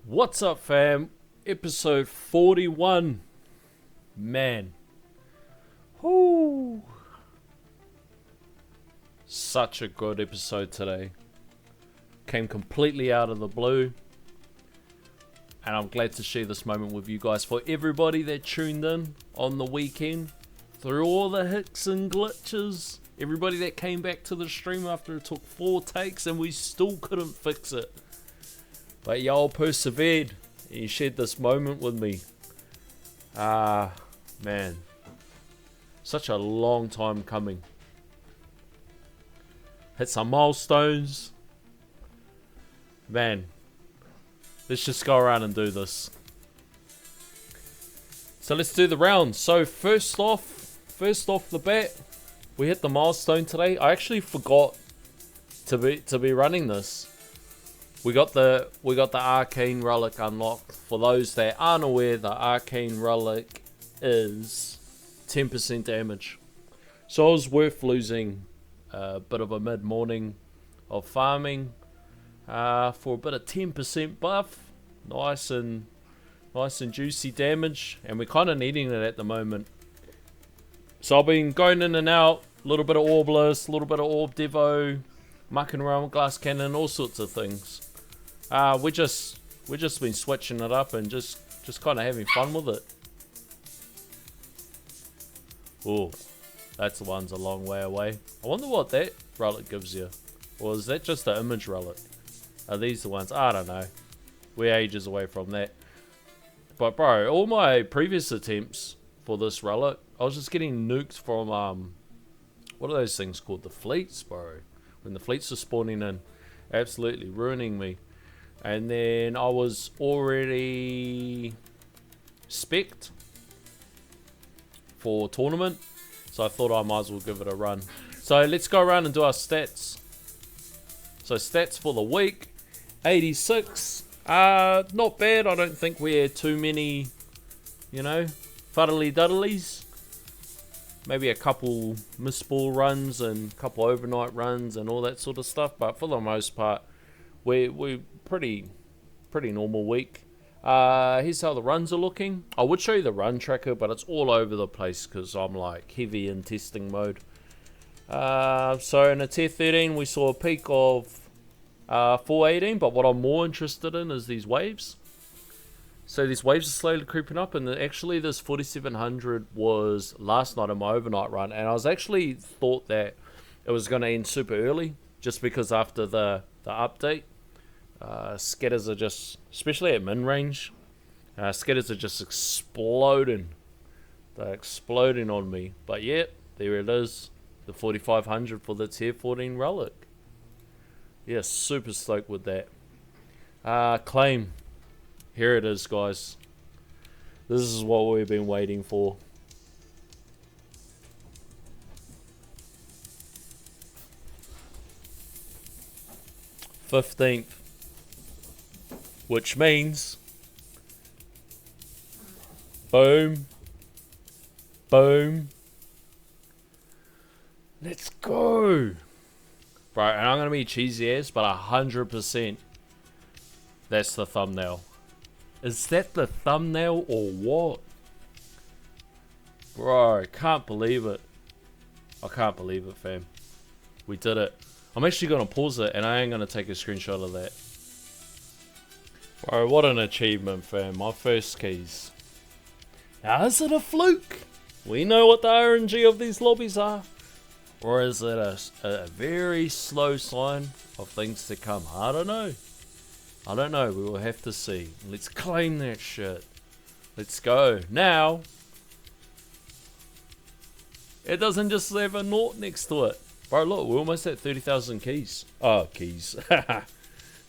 What's up, fam? Episode 41. Man. Whoo. Such a good episode today. Came completely out of the blue. And I'm glad to share this moment with you guys. For everybody that tuned in on the weekend, through all the hicks and glitches, everybody that came back to the stream after it took 4 takes and we still couldn't fix it. But y'all persevered and you shared this moment with me. Man. Such a long time coming. Hit some milestones. Man. Let's just go around and do this. So let's do the round. So first off the bat, we hit the milestone today. I actually forgot to be running this. We got the Arcane Relic unlocked. For those that aren't aware, the Arcane Relic is 10% damage. So it was worth losing a bit of a mid-morning of farming for a bit of 10% buff. Nice and juicy damage, and we're kind of needing it at the moment. So I've been going in and out, a little bit of Orbless, a little bit of Orb Devo, mucking around with Glass Cannon, all sorts of things. We just been switching it up and just kind of having fun with it. Oh, that's the one's a long way away. I wonder what that relic gives you. Or is that just the image relic? Are these the ones? I don't know. We're ages away from that. But bro, all my previous attempts for this relic, I was just getting nuked from what are those things called? The fleets, bro. When the fleets are spawning in, absolutely ruining me. And then I was already spec'd for tournament, so I thought I might as well give it a run. So let's go around and do our stats. So stats for the week, 86. Not bad. I don't think we had too many, fuddly duddlies. Maybe a couple missed ball runs and a couple overnight runs and all that sort of stuff. But for the most part, we pretty normal week. Here's how the runs are looking. I would show you the run tracker, but it's all over the place because I'm like heavy in testing mode. So in a tier 13 we saw a peak of 418, but what I'm more interested in is these waves. So these waves are slowly creeping up, and actually this 4700 was last night in my overnight run, and I was actually thought that it was going to end super early just because after the update, scatters are just, especially at min range, scatters are just exploding. They're exploding on me. But yeah, there it is, the 4500 for the tier 14 relic. Yeah, super stoked with that. Claim, here it is, guys. This is what we've been waiting for. $15th. Which means, boom, boom, let's go. Right, and I'm going to be cheesy ass, but 100% that's the thumbnail. Is that the thumbnail or what? Bro, I can't believe it. I can't believe it, fam. We did it. I'm actually going to pause it and I ain't going to take a screenshot of that. Bro, what an achievement, fam. My first keys. Now, is it a fluke? We know what the RNG of these lobbies are. Or is it a very slow sign of things to come? I don't know. I don't know. We will have to see. Let's claim that shit. Let's go. Now, It doesn't just have a naught next to it. Bro, look, we're almost at 30,000 keys. Oh, keys.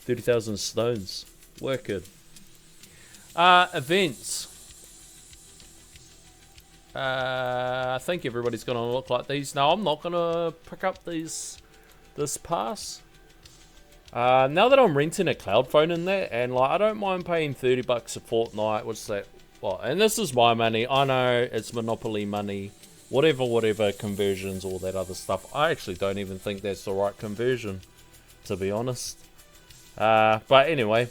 30,000 stones. Wicked. Events. I think everybody's going to look like these. Now, I'm not going to pick up this pass. Now that I'm renting a cloud phone in there, and like I don't mind paying $30 a fortnight. What's that? Well, and this is my money. I know it's Monopoly money. Whatever conversions, all that other stuff. I actually don't even think that's the right conversion, to be honest. But anyway.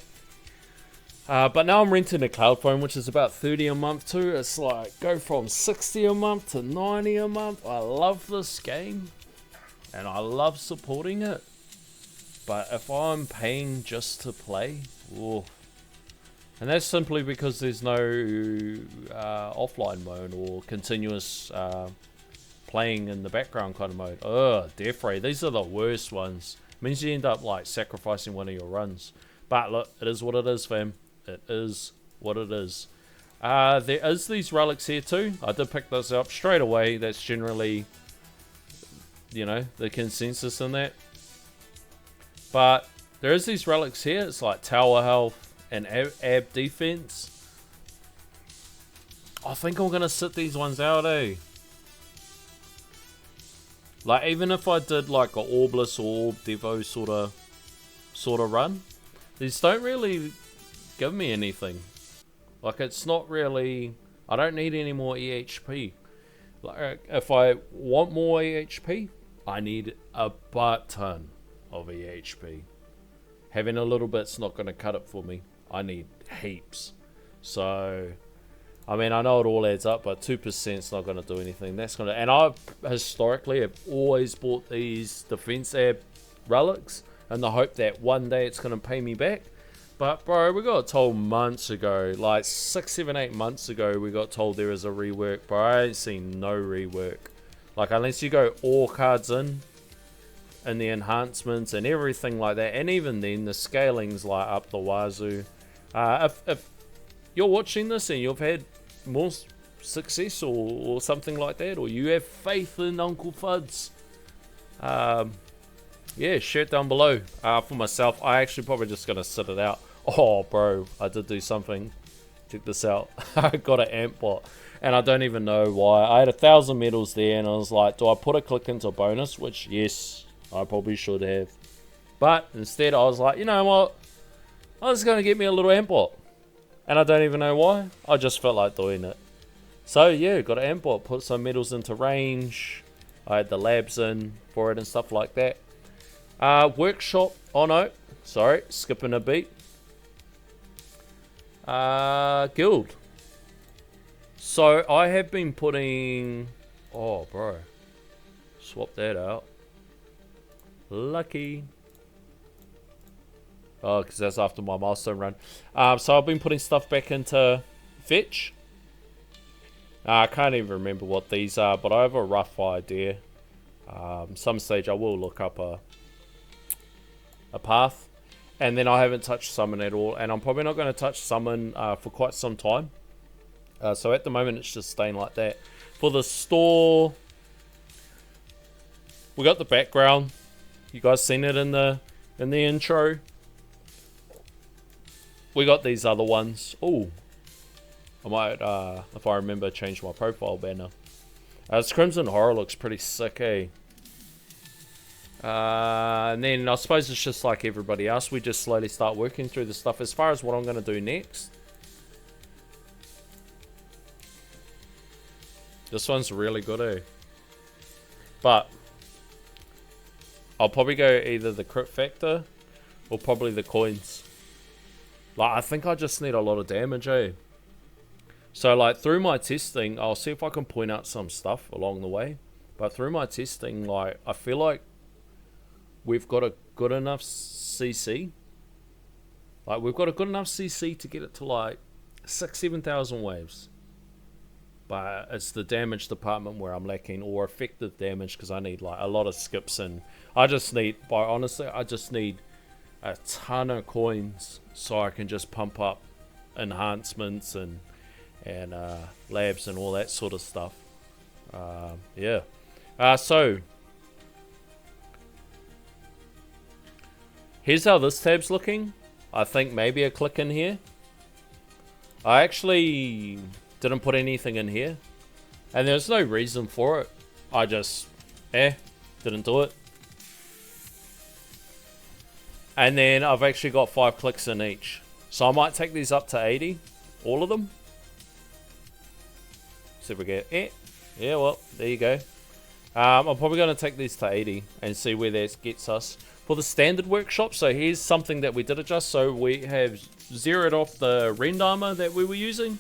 But now I'm renting a cloud phone, which is about 30 a month too. It's like, go from 60 a month to 90 a month. I love this game. And I love supporting it. But if I'm paying just to play, ooh. And that's simply because there's no offline mode or continuous playing in the background kind of mode. Ugh, death ray. These are the worst ones. It means you end up like sacrificing one of your runs. But look, it is what it is, fam. It is what it is. There is these relics here too. I did pick those up straight away. That's generally, you know, the consensus in that. But there is these relics here. It's like tower health and ab defense. I think I'm gonna sit these ones out, eh? Like even if I did like a Orbless or Orb Devo sort of run, these don't really give me anything. Like it's not really. I don't need any more EHP. Like if I want more EHP, I need a butt ton of EHP. Having a little bit's not going to cut it for me. I need heaps. So, I mean, I know it all adds up, but 2% is not going to do anything. That's going to, and I historically have always bought these defense ab relics in the hope that one day it's going to pay me back. But bro, we got told months ago, like 6, 7, 8 months ago, we got told there is a rework. Bro, I ain't seen no rework. Like unless you go all cards in the enhancements and everything like that, and even then the scaling's like up the wazoo. If you're watching this and you've had more success or something like that, or you have faith in Uncle Fuds, yeah, share it down below. For myself, I actually probably just gonna sit it out. Oh bro, I did do something. Check this out. I got an amp bot and I don't even know why. I had 1,000 medals there and I was like, do I put a click into bonus? Which yes, I probably should have. But instead I was like, you know what? I was going to get me a little amp bot. And I don't even know why. I just felt like doing it. So yeah, got an amp bot. Put some medals into range. I had the labs in for it and stuff like that. Workshop. Oh no. Sorry. Skipping a beat. Guild. So I have been putting... Oh bro. Swap that out. Lucky. Oh, because that's after my milestone run. So I've been putting stuff back into fetch. I can't even remember what these are, but I have a rough idea. Some stage I will look up a path. And then I haven't touched summon at all. And I'm probably not going to touch summon for quite some time. So at the moment it's just staying like that. For the store, we got the background. You guys seen it in the intro. We got these other ones. Oh, I might, if I remember, change my profile banner. This Crimson Horror looks pretty sick, eh? And then I suppose it's just like everybody else. We just slowly start working through the stuff. As far as what I'm going to do next, this one's really good, eh? But I'll probably go either the crit factor or probably the coins. Like, I think I just need a lot of damage, eh? So, like, through my testing, I'll see if I can point out some stuff along the way. But through my testing, like, I feel like we've got a good enough CC. Like, we've got a good enough CC to get it to, like, 7,000 waves. But it's the damage department where I'm lacking, or effective damage, because I need, like, a lot of skips. And I just need, honestly, I just need a ton of coins so I can just pump up enhancements and labs and all that sort of stuff. Yeah. So here's how this tab's looking. I think maybe a click in here. I actually didn't put anything in here, and there's no reason for it. I just didn't do it. And then I've actually got 5 clicks in each. So I might take these up to 80. All of them. See if we get... Yeah, well, there you go. I'm probably going to take these to 80 and see where that gets us. For the standard workshop, so here's something that we did adjust. So we have zeroed off the rend armor that we were using.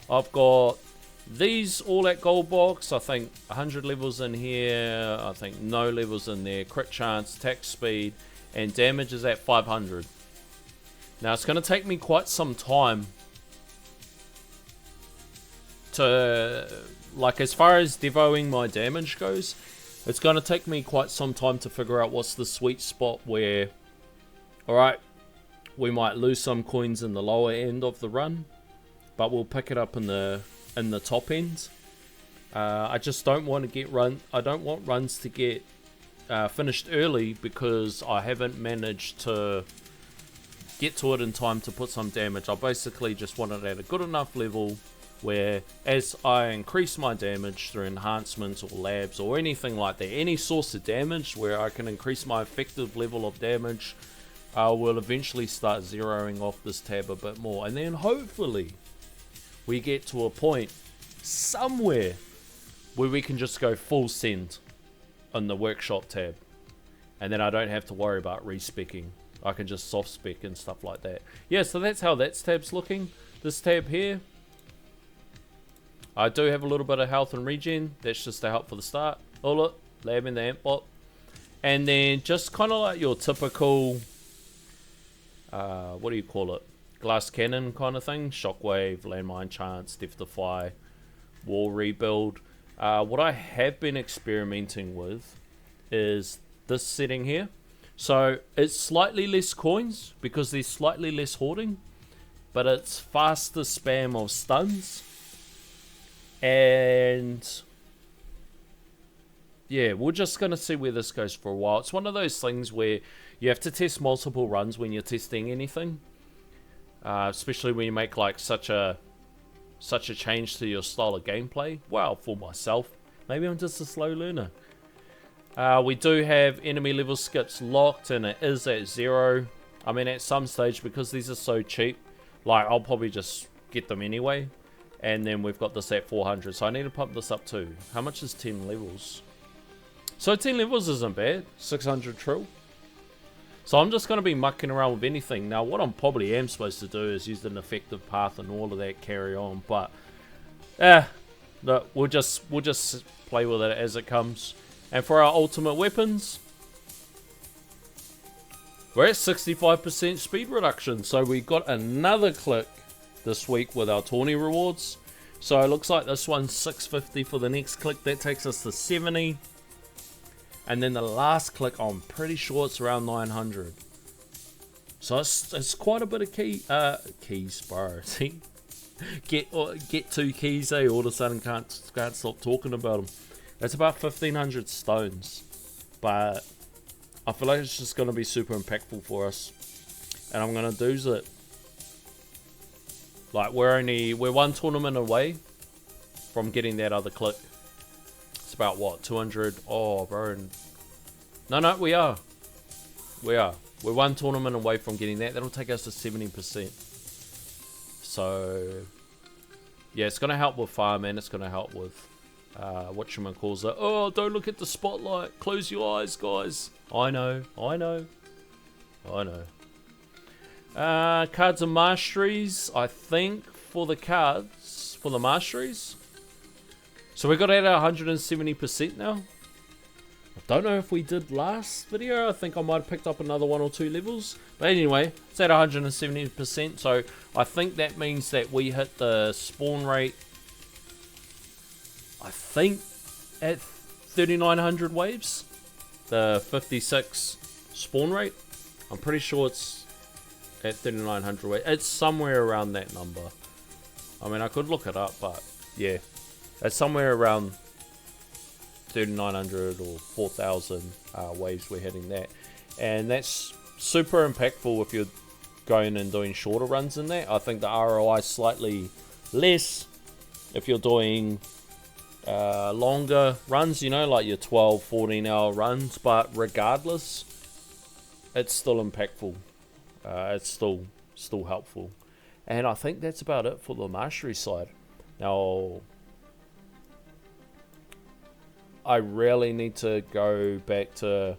I've got these all at gold box. I think 100 levels in here. I think no levels in there. Crit chance, attack speed, and damage is at 500. Now it's going to take me quite some time to, like, as far as devoing my damage goes, it's going to take me quite some time to figure out what's the sweet spot where, alright, we might lose some coins in the lower end of the run, but we'll pick it up in the top end. I just don't want to get I don't want runs to get finished early because I haven't managed to get to it in time to put some damage. I basically just want it at a good enough level where as I increase my damage through enhancements or labs or anything like that, any source of damage where I can increase my effective level of damage, I will eventually start zeroing off this tab a bit more, and then hopefully we get to a point somewhere where we can just go full send on the workshop tab, and then I don't have to worry about respecking. I can just soft spec and stuff like that. Yeah, so that's how that tab's looking. This tab here, I do have a little bit of health and regen. That's just to help for the start. Oh look, lab in the amp bot. And then just kind of like your typical, what do you call it? Glass cannon kind of thing. Shockwave, landmine chance, death defy, wall rebuild. What I have been experimenting with is this setting here. So it's slightly less coins because there's slightly less hoarding, but it's faster spam of stuns. And yeah, we're just going to see where this goes for a while. It's one of those things where you have to test multiple runs when you're testing anything. Especially when you make like such a change to your style of gameplay. Well, for myself, maybe I'm just a slow learner. We do have enemy level skips locked, and it is at 0. I mean, at some stage, because these are so cheap, like I'll probably just get them anyway. And then we've got this at 400, so I need to pump this up too. How much is 10 levels? So 10 levels isn't bad. 600 trill. So I'm just going to be mucking around with anything. Now, what I probably am supposed to do is use an effective path and all of that, carry on. But, no, we'll just play with it as it comes. And for our ultimate weapons, we're at 65% speed reduction. So we got another click this week with our tourney rewards. So it looks like this one's 650 for the next click. That takes us to 70. And then the last click, I'm pretty sure it's around 900. So it's quite a bit of keys, bro. See, get 2 keys, eh? All of a sudden can't stop talking about them. That's about 1,500 stones, but I feel like it's just gonna be super impactful for us, and I'm gonna do it. Like we're one tournament away from getting that other click. It's about what, 200? Oh, bro. No, we are. We're one tournament away from getting that. That'll take us to 70%. So yeah, it's gonna help with farm, and it's gonna help with whatchamacalls it. Oh, don't look at the spotlight. Close your eyes, guys. I know. Cards and masteries, I think, for the cards, for the masteries. So we got at 170% now. I don't know if we did last video. I think I might have picked up another 1 or 2 levels. But anyway, it's at 170%. So I think that means that we hit the spawn rate, I think, at 3,900 waves. The 56 spawn rate. I'm pretty sure it's at 3,900 waves. It's somewhere around that number. I mean, I could look it up, but yeah. It's somewhere around 3900 or 4000 waves we're hitting that. And that's super impactful if you're going and doing shorter runs in that. I think the ROI is slightly less if you're doing longer runs, you know, like your 12, 14 hour runs, but regardless, it's still impactful. It's still helpful. And I think that's about it for the mastery side. Now, I really need to go back to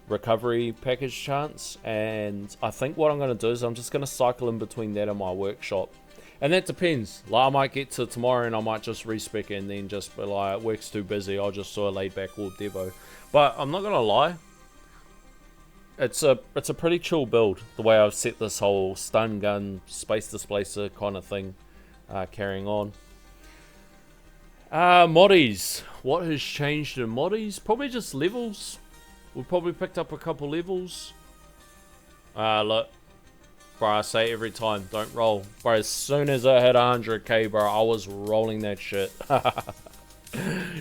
recovery package chants, and I think what I'm going to do is I'm just going to cycle in between that and my workshop. And that depends. Like, I might get to tomorrow and I might just respec it and then just be like, work's too busy, I'll just sort of lay back all Devo. But I'm not going to lie, it's a pretty chill build, the way I've set this whole stun gun, space displacer kind of thing carrying on. Moddies. What has changed in moddies? Probably just levels. We've probably picked up a couple levels. Look. Bro, I say every time, don't roll. Bro, as soon as I hit 100k, bro, I was rolling that shit.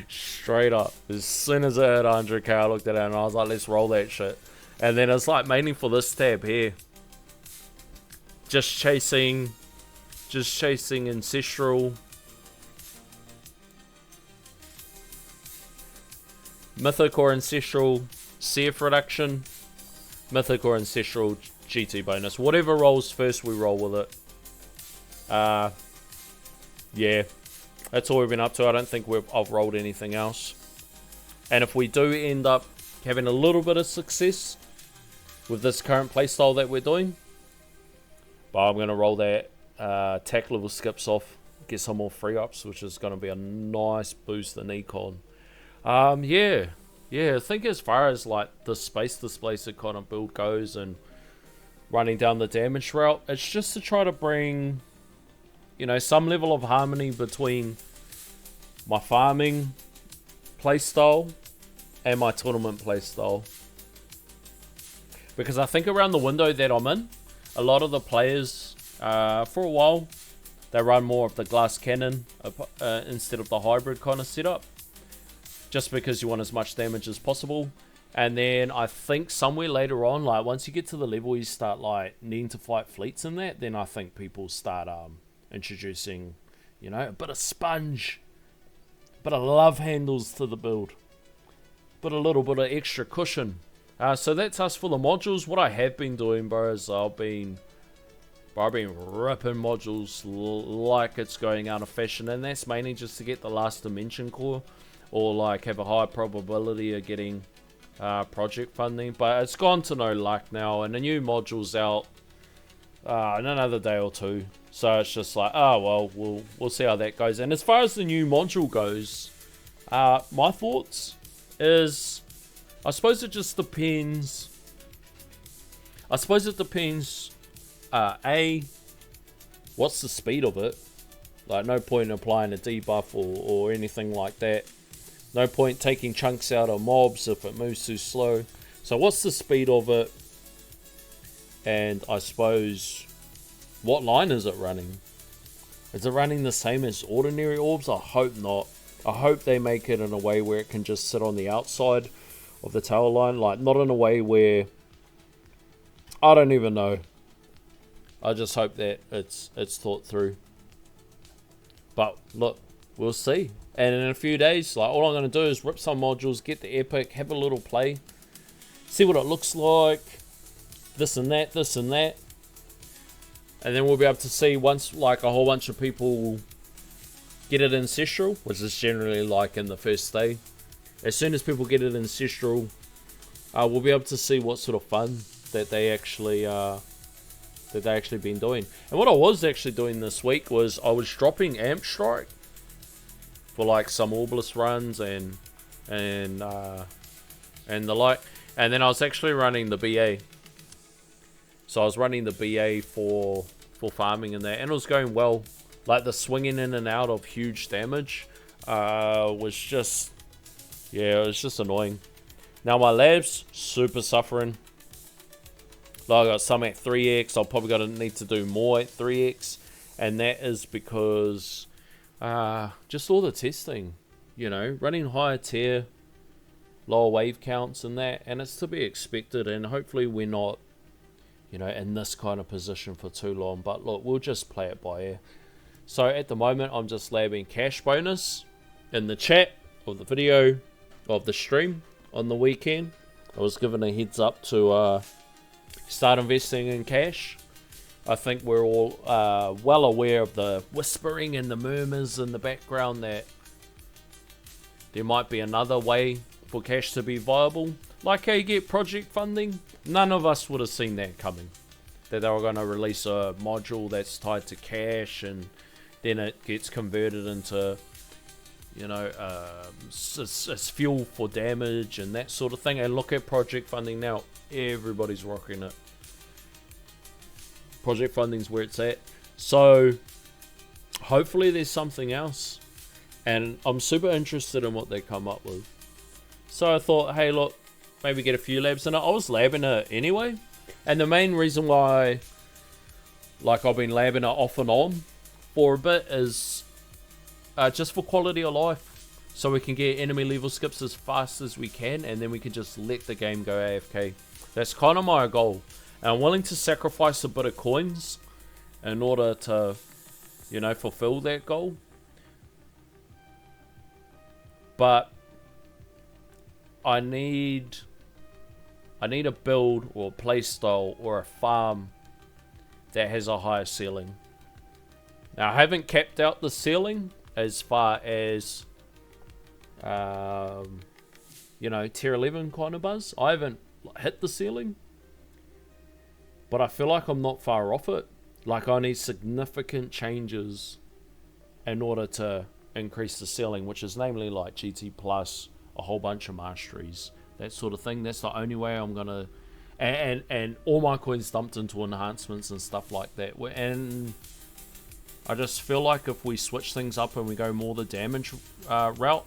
Straight up. As soon as I hit 100k, I looked at it and I was like, let's roll that shit. And then it's like, mainly for this tab here. Just chasing Ancestral. Mythic or Ancestral CF reduction. Mythic or Ancestral GT bonus. Whatever rolls first, we roll with it. Yeah. That's all we've been up to. I don't think I've rolled anything else. And if we do end up having a little bit of success with this current playstyle that we're doing, but I'm going to roll that attack level skips off, get some more free ups, which is going to be a nice boost in econ. Yeah, I think as far as like the space displacer kind of build goes and running down the damage route, it's just to try to bring, you know, some level of harmony between my farming playstyle and my tournament playstyle. Because I think around the window that I'm in, a lot of the players, for a while, they run more of the glass cannon instead of the hybrid kind of setup. Just because you want as much damage as possible. And then I think somewhere later on, like once you get to the level you start like needing to fight fleets in that, then I think people start introducing, you know, a bit of sponge, a bit of love handles to the build, but a little bit of extra cushion. So that's us for the modules. What I have been doing, bro, is I've been ripping modules like it's going out of fashion, and that's mainly just to get the last dimension core, or like have a high probability of getting project funding. But it's gone to no luck now, and the new module's out in another day or two. So it's just like, oh well, we'll see how that goes. And as far as the new module goes, my thoughts is, I suppose it just depends. I suppose it depends. A, what's the speed of it? Like, no point in applying a debuff or anything like that. No point taking chunks out of mobs if it moves too slow. So what's the speed of it? And I suppose, what line is it running? Is it running the same as ordinary orbs? I hope not. I hope they make it in a way where it can just sit on the outside of the tower line. Like, not in a way where, I don't even know. I just hope that it's thought through. But look, we'll see. And in a few days, like, all I'm going to do is rip some modules, get the epic, have a little play, see what it looks like, this and that, and then we'll be able to see, once like a whole bunch of people get it ancestral, which is generally like in the first day. As soon as people get it ancestral, we'll be able to see what sort of fun that they actually been doing. And what I was actually doing this week was I was dropping Amp Strike for like some Orbalist runs and the like, and then I was actually running the BA. So I was running the BA for farming in there, and it was going well. Like, the swinging in and out of huge damage was just, yeah, it was just annoying. Now my labs, super suffering. Like, I got some at 3x. I'll probably gonna need to do more at 3x, and that is because just all the testing. you know, running higher tier, lower wave counts and that, and it's to be expected, and hopefully we're not, you know, in this kind of position for too long. But look, we'll just play it by ear. So at the moment, I'm just labbing cash bonus in the chat of the video of the stream on the weekend. I was given a heads up to start investing in cash. I think we're all well aware of the whispering and the murmurs in the background that there might be another way for cash to be viable. Like how you get project funding. None of us would have seen that coming. That they were going to release a module that's tied to cash, and then it gets converted into, you know, it's fuel for damage and that sort of thing. And look at project funding now. Everybody's rocking it. Project funding's where it's at. So hopefully there's something else. And I'm super interested in what they come up with. So I thought, hey, look, maybe get a few labs in it. I was labbing it anyway. And the main reason why, like, I've been labbing it off and on for a bit is just for quality of life. So we can get enemy level skips as fast as we can, and then we can just let the game go AFK. That's kind of my goal. And I'm willing to sacrifice a bit of coins in order to, you know, fulfill that goal. But I need a build or a play style or a farm that has a higher ceiling. Now I haven't capped out the ceiling as far as you know, tier 11 kind of buzz. I haven't hit the ceiling, but I feel like I'm not far off it. Like, I need significant changes in order to increase the ceiling, which is namely like GT plus, a whole bunch of masteries, that sort of thing. That's the only way I'm gonna, and all my coins dumped into enhancements and stuff like that. And I just feel like if we switch things up and we go more the damage route,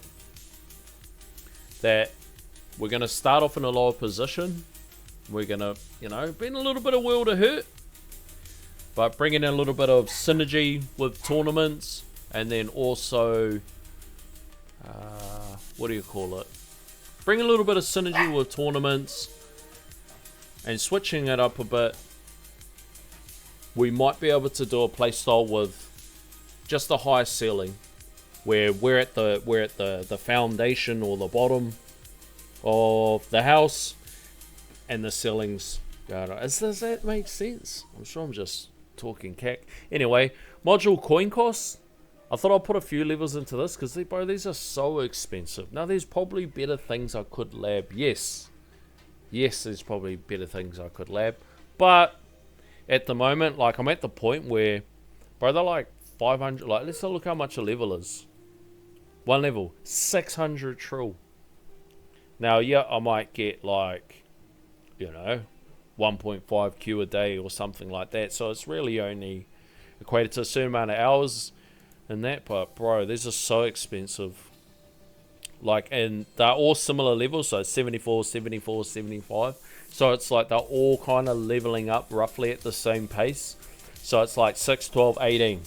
that we're gonna start off in a lower position. We're gonna, you know, be in a little bit of world of hurt, but bringing in a little bit of synergy with tournaments, and then also, what do you call it? Bring a little bit of synergy with tournaments, and switching it up a bit. We might be able to do a playstyle with just a high ceiling, where we're at the foundation or the bottom of the house, and the ceilings. Does that make sense? I'm sure I'm just talking cack. Anyway, module coin costs. I thought I'd put a few levels into this because, bro, these are so expensive. Now, there's probably better things I could lab. Yes, there's probably better things I could lab. But at the moment, like, I'm at the point where, bro, they're like 500. Like, let's look how much a level is. One level, 600 trill. Now, yeah, I might get like, you know, 1.5 Q a day or something like that. So it's really only equated to a certain amount of hours in that. But, bro, these are so expensive. Like, and they're all similar levels. So 74, 74, 75. So it's like they're all kind of leveling up roughly at the same pace. So it's like 6, 12, 18.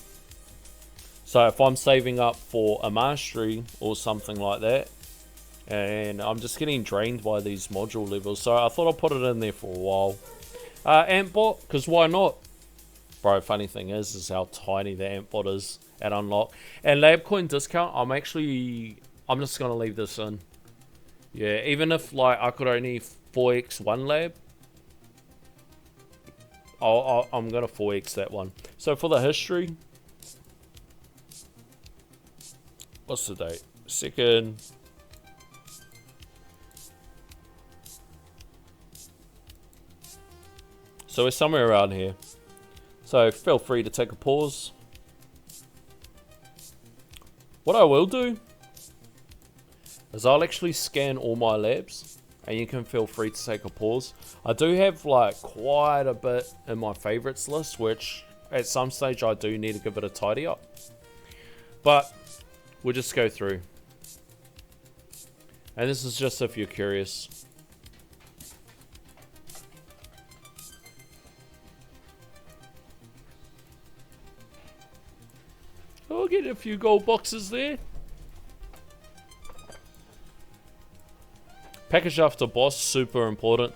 So if I'm saving up for a mastery or something like that, and I'm just getting drained by these module levels, so I thought I'd put it in there for a while. Antbot, because why not? Bro, funny thing is how tiny the Antbot is at unlock. And lab coin discount, I'm just going to leave this in. Yeah, even if like I could only 4x one lab, I'm going to 4x that one. So for the history, what's the date? Second. So we're somewhere around here. So feel free to take a pause. What I will do is I'll actually scan all my labs, and you can feel free to take a pause. I do have like quite a bit in my favorites list, which at some stage I do need to give it a tidy up. But we'll just go through. And this is just if you're curious. I'll get a few gold boxes there. Package after boss, super important.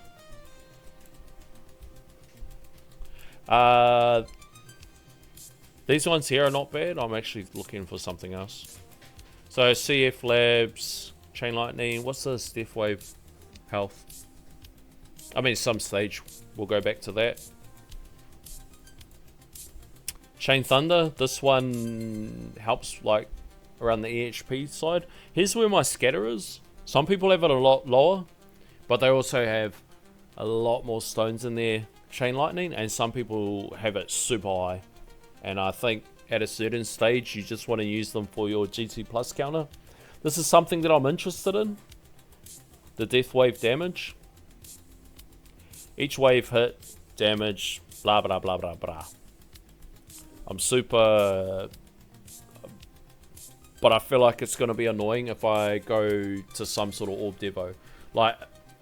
These ones here are not bad. I'm actually looking for something else. So CF Labs, Chain Lightning. What's this Death Wave health? I mean, some stage we'll go back to that. Chain Thunder. This one helps like around the EHP side. Here's where my scatter is. Some people have it a lot lower, but they also have a lot more stones in their Chain Lightning, and some people have it super high. And I think at a certain stage, you just want to use them for your GT Plus counter. This is something that I'm interested in. The Death Wave damage. Each wave hit, damage, blah, blah, blah, blah, blah. I'm super... But I feel like it's going to be annoying if I go to some sort of Orb Devo. Like,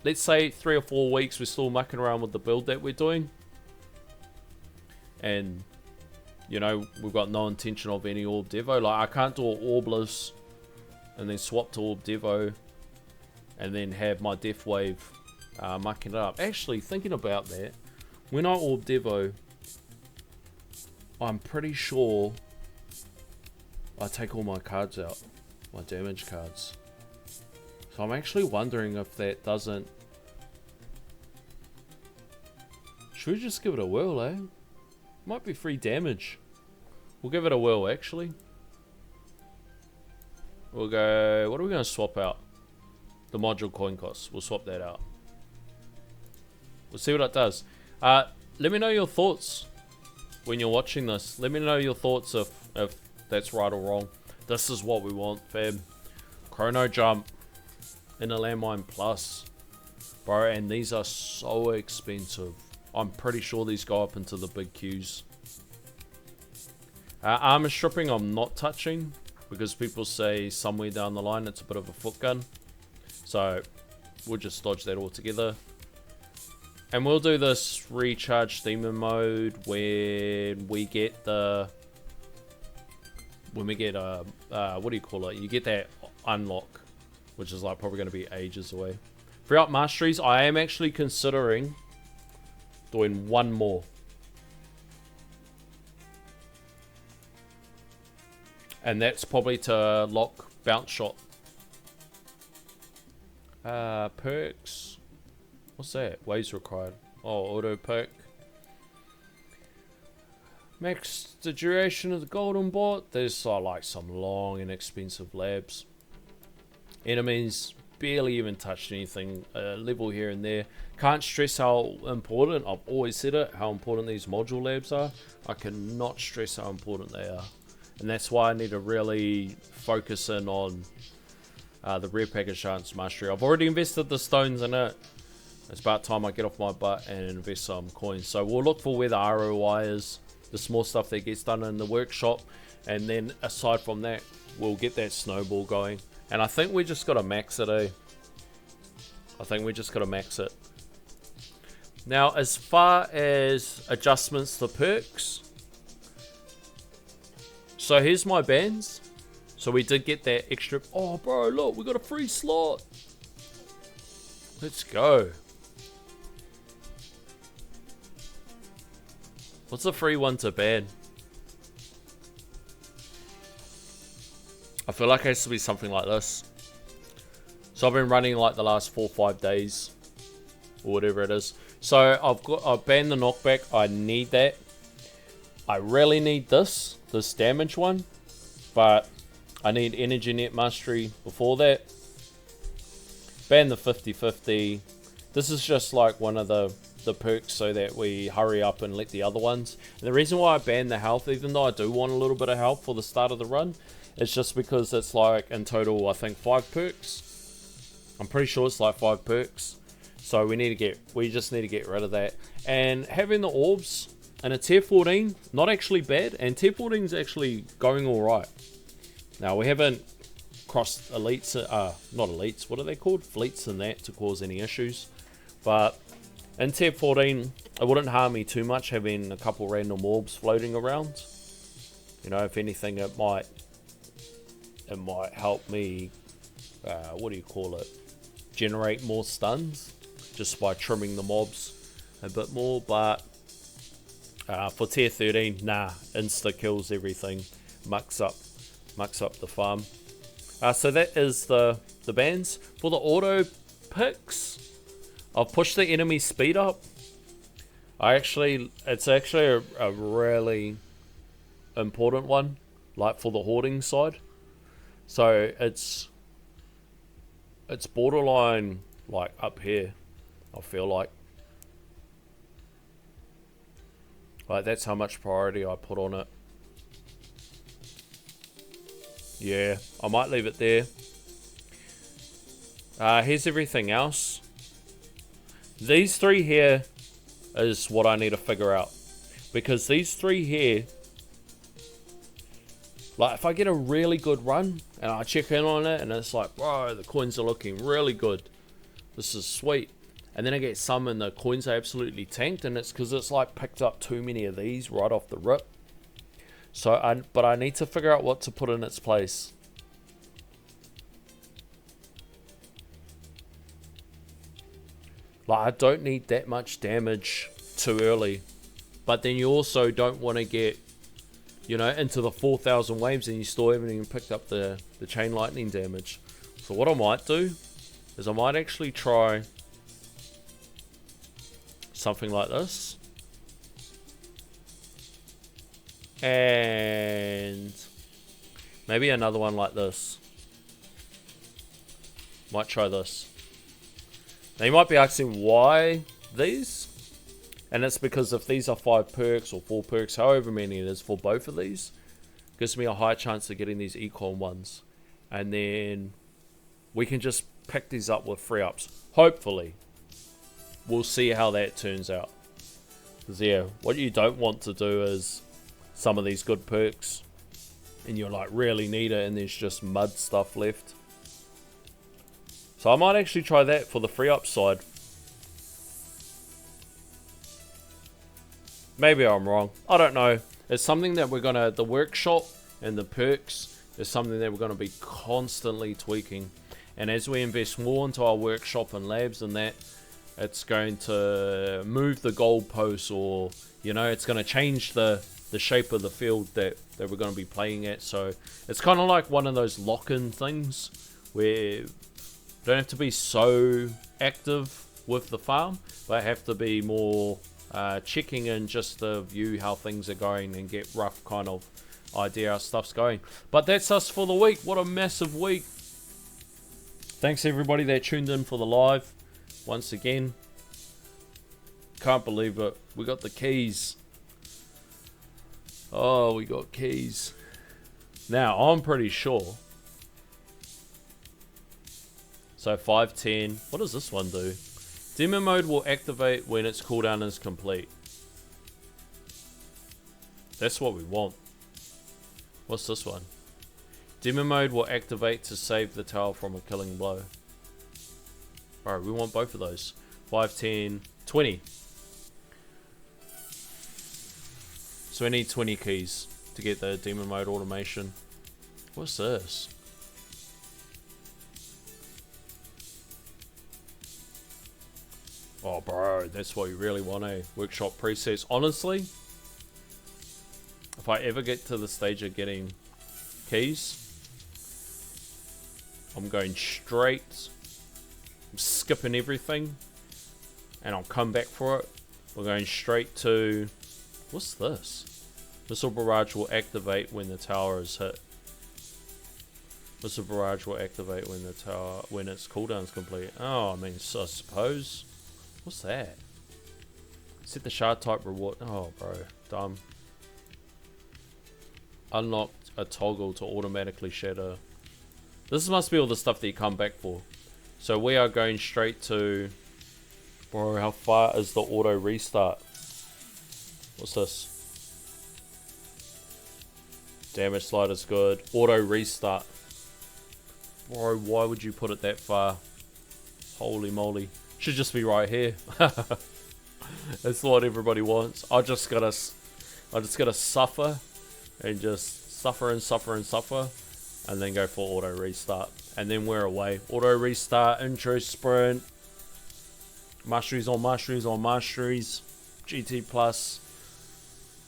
let's say 3 or 4 weeks we're still mucking around with the build that we're doing. And... you know, we've got no intention of any Orb Devo. Like, I can't do an Orbless and then swap to Orb Devo and then have my Death Wave mucking it up. Actually, thinking about that, when I Orb Devo, I'm pretty sure I take all my cards out, my damage cards. So I'm actually wondering if that doesn't... Should we just give it a whirl, eh? Might be free damage. We'll give it a whirl, actually. We'll go... What are we going to swap out? The module coin cost. We'll swap that out. We'll see what it does. Let me know your thoughts when you're watching this. Let me know your thoughts if that's right or wrong. This is what we want, fam. Chrono Jump in a Landmine Plus. Bro, and these are so expensive. I'm pretty sure these go up into the big queues. Armor stripping I'm not touching, because people say somewhere down the line it's a bit of a foot gun. So we'll just dodge that altogether. And we'll do this recharge demon mode when we get the... When we get what do you call it? You get that unlock, which is like probably going to be ages away. Free up Masteries, I am actually considering doing one more. And that's probably to lock Bounce Shot. Perks. What's that? Waves required. Oh, auto perk. Max the duration of the golden bot. There's like some long and expensive labs. Enemies barely even touched anything. Level here and there. Can't stress how important, I've always said it, how important these module labs are. I cannot stress how important they are. And that's why I need to really focus in on the rare package chance mastery. I've already invested the stones in it. It's about time I get off my butt and invest some coins. So we'll look for where the ROI is. The small stuff that gets done in the workshop. And then aside from that, we'll get that snowball going. And I think we just got to max it, eh? I think we just got to max it. Now, as far as adjustments to perks. So here's my bands. So we did get that extra... Oh, bro, look, we got a free slot. Let's go. What's the free one to ban? I feel like it has to be something like this. So I've been running like the last 4 or 5 days. Or whatever it is. So I've banned the knockback. I need that. I really need this damage one. But I need Energy Net Mastery before that. Ban the 50-50. This is just like one of the perks so that we hurry up and let the other ones. And the reason why I banned the health, even though I do want a little bit of health for the start of the run, it's just because it's like in total I think 5 perks. I'm pretty sure it's like 5 perks. So we just need to get rid of that. And having the orbs and a tier 14, not actually bad. And tier 14 is actually going alright. Now we haven't crossed elites, not elites, what are they called? Fleets and that to cause any issues. But in tier 14, it wouldn't harm me too much having a couple random orbs floating around. You know, if anything, it might help me, what do you call it? generate more stuns just by trimming the mobs a bit more, but for tier 13, nah, insta kills everything, mucks up the farm. So that is the bans. For the auto picks, I'll push the enemy speed up. It's actually a really important one, like for the hoarding side. So it's borderline like up here, I feel like that's how much priority I put on it. Yeah, I might leave it there. Here's everything else. These three here is what I need to figure out, because these three here, like if I get a really good run and I check in on it and it's like, bro, the coins are looking really good, this is sweet, and then I get some and the coins are absolutely tanked, and it's because it's like picked up too many of these right off the rip. So but I need to figure out what to put in its place. Like I don't need that much damage too early, but then you also don't want to get, you know, into the 4,000 waves and you still haven't even picked up the chain lightning damage. So what I might do is I might actually try something like this, and maybe another one like this. Might try this. Now you might be asking why these, and it's because if these are 5 perks or 4 perks, however many it is for both of these, gives me a high chance of getting these econ ones, and then we can just pick these up with free ups. Hopefully, we'll see how that turns out. Because yeah, what you don't want to do is some of these good perks, and you're like really need it, and there's just mud stuff left. So I might actually try that for the free up side. Maybe I'm wrong. I don't know. It's something that we're gonna, the workshop and the perks is something that we're gonna be constantly tweaking. And as we invest more into our workshop and labs and that, it's going to move the goalposts, or, you know, it's going to change the shape of the field that we're going to be playing at. So it's kind of like one of those lock-in things where you don't have to be so active with the farm, but have to be more checking in just to view how things are going and get rough kind of idea how stuff's going. But that's us for the week. What a massive week. Thanks everybody that tuned in for the live. Once again, can't believe it. We got the keys. Oh, we got keys. Now, I'm pretty sure. So 510. What does this one do? Demo mode will activate when its cooldown is complete. That's what we want. What's this one? Demo mode will activate to save the tower from a killing blow. Alright, we want both of those. 5, 10, 20. So we need 20 keys to get the demon mode automation. What's this? Oh bro, that's what you really want, eh? Workshop presets. Honestly, if I ever get to the stage of getting keys, I'm going straight, I'm skipping everything, and I'll come back for it. We're going straight to, what's this? Missile barrage will activate when the tower is hit. Missile barrage will activate when the tower, when its cooldown is complete. Oh, I mean, so I suppose. What's that? Set the shard type reward. Oh, bro, dumb. Unlocked a toggle to automatically shatter. This must be all the stuff that you come back for. So we are going straight to... Bro, how far is the auto restart? What's this? Damage slider's good. Auto restart. Bro, why would you put it that far? Holy moly. Should just be right here. That's what everybody wants. I just gotta suffer and just suffer and suffer and suffer, and then go for auto restart. and then we're away. Auto restart, intro sprint, Masteries on Masteries on Masteries, GT Plus.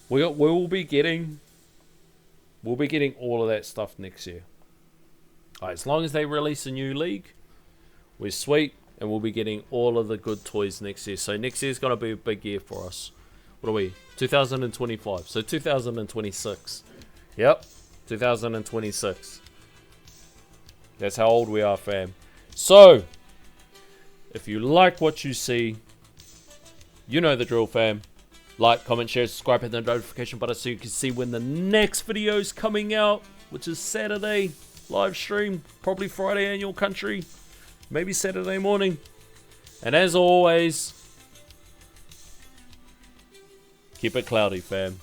We'll be getting all of that stuff next year. Alright, as long as they release a new league, we're sweet, and we'll be getting all of the good toys next year. So next year's gonna be a big year for us. What are we? 2025. So 2026. Yep, 2026. That's how old we are, fam. So, if you like what you see, you know the drill, fam. Like, comment, share, subscribe, hit the notification button so you can see when the next video is coming out, which is Saturday. Live stream, probably Friday in your country. Maybe Saturday morning. And as always, keep it cloudy, fam.